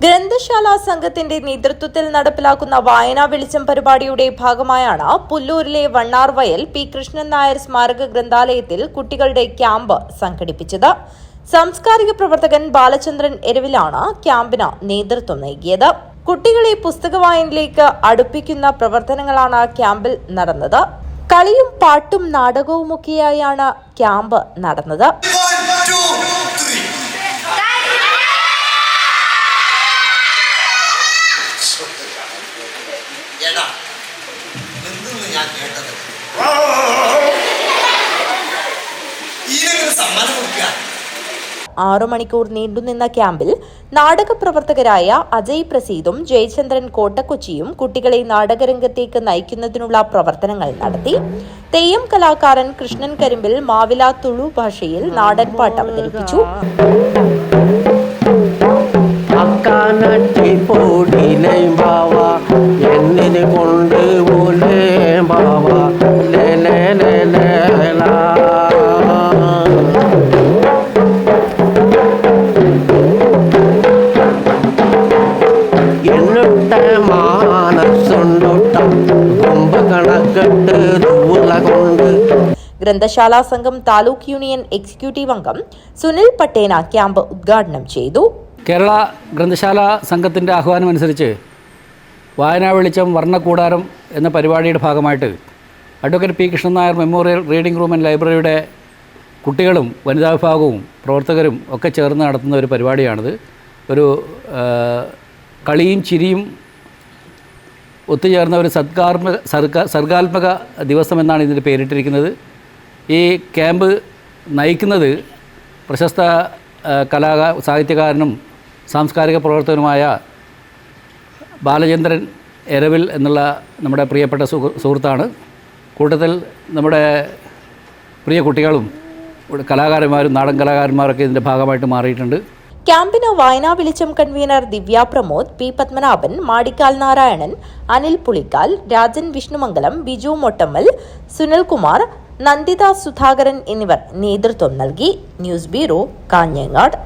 ഗ്രന്ഥശാല സംഘത്തിന്റെ നേതൃത്വത്തിൽ നടപ്പിലാക്കുന്ന വായനാ വെളിച്ചം പരിപാടിയുടെ ഭാഗമായാണ് പുല്ലൂരിലെ വണ്ണാർവയൽ പി കൃഷ്ണൻ നായർ സ്മാരക ഗ്രന്ഥാലയത്തിൽ കുട്ടികളുടെ ക്യാമ്പ് സംഘടിപ്പിച്ചത്. സാംസ്കാരിക പ്രവർത്തകൻ ബാലചന്ദ്രൻ എരവിലാണ് ക്യാമ്പിന് നേതൃത്വം നൽകിയത്. കുട്ടികളെ പുസ്തക വായനയിലേക്ക് അടുപ്പിക്കുന്ന പ്രവർത്തനങ്ങളാണ് ക്യാമ്പിൽ നടന്നത്. കളിയും പാട്ടും നാടകവുമൊക്കെയായാണ് ക്യാമ്പ് നടന്നത്. ഞാൻ കേട്ടത് 6 മണിക്കൂർ നീണ്ടുനിന്ന ക്യാമ്പിൽ നാടക പ്രവർത്തകരായ അജയ് പ്രസീദും ജയചന്ദ്രൻ കോട്ടക്കൊച്ചിയും കുട്ടികളെ നാടകരംഗത്തേക്ക് നയിക്കുന്നതിനുള്ള പ്രവർത്തനങ്ങൾ നടത്തി. തെയ്യം കലാകാരൻ കൃഷ്ണൻ കരിമ്പിൽ മാവില തുളു ഭാഷയിൽ നാടൻപാട്ട് അവതരിപ്പിച്ചു. ഗ്രന്ഥശാല സംഘം താലൂക്ക് യൂണിയൻ എക്സിക്യൂട്ടീവ് അംഗം സുനിൽ പട്ടേന ക്യാമ്പ് ഉദ്ഘാടനം ചെയ്തു. കേരള ഗ്രന്ഥശാല സംഘത്തിൻ്റെ ആഹ്വാനമനുസരിച്ച് വായനാ വെളിച്ചം വർണ്ണക്കൂടാരം എന്ന പരിപാടിയുടെ ഭാഗമായിട്ട് advocate P Krishnan Nair memorial reading room and ലൈബ്രറിയുടെ കുട്ടികളും വനിതാ വിഭാഗവും പ്രവർത്തകരും ഒക്കെ ചേർന്ന് നടത്തുന്ന ഒരു പരിപാടിയാണിത്. ഒരു കളിയും ചിരിയും ഒത്തുചേർന്ന ഒരു സർഗാത്മക ദിവസം എന്നാണ് ഇതിന് പേരിട്ടിരിക്കുന്നത്. ഈ ക്യാമ്പ് നയിക്കുന്നത് പ്രശസ്ത സാഹിത്യകാരനും സാംസ്കാരിക പ്രവർത്തകനുമായ ബാലചന്ദ്രൻ എരവിൽ എന്നുള്ള നമ്മുടെ പ്രിയപ്പെട്ട സുഹൃത്താണ്. കൂട്ടത്തിൽ നമ്മുടെ പ്രിയ കുട്ടികളും കലാകാരന്മാരും നാടൻ കലാകാരന്മാരൊക്കെ ഇതിൻ്റെ ഭാഗമായിട്ട് മാറിയിട്ടുണ്ട്. ക്യാമ്പിന് വായനാ വെളിച്ചം കൺവീനർ ദിവ്യ പ്രമോദ്, പി പത്മനാഭൻ, മാടിക്കാൽ നാരായണൻ, അനിൽ പുളിക്കാൽ, രാജൻ വിഷ്ണുമംഗലം, ബിജു മൊട്ടമ്മൽ, സുനിൽകുമാർ, നന്ദിത സുധാകരൻ എന്നിവർ നേതൃത്വം നൽകി. News bureau, Kanhangad.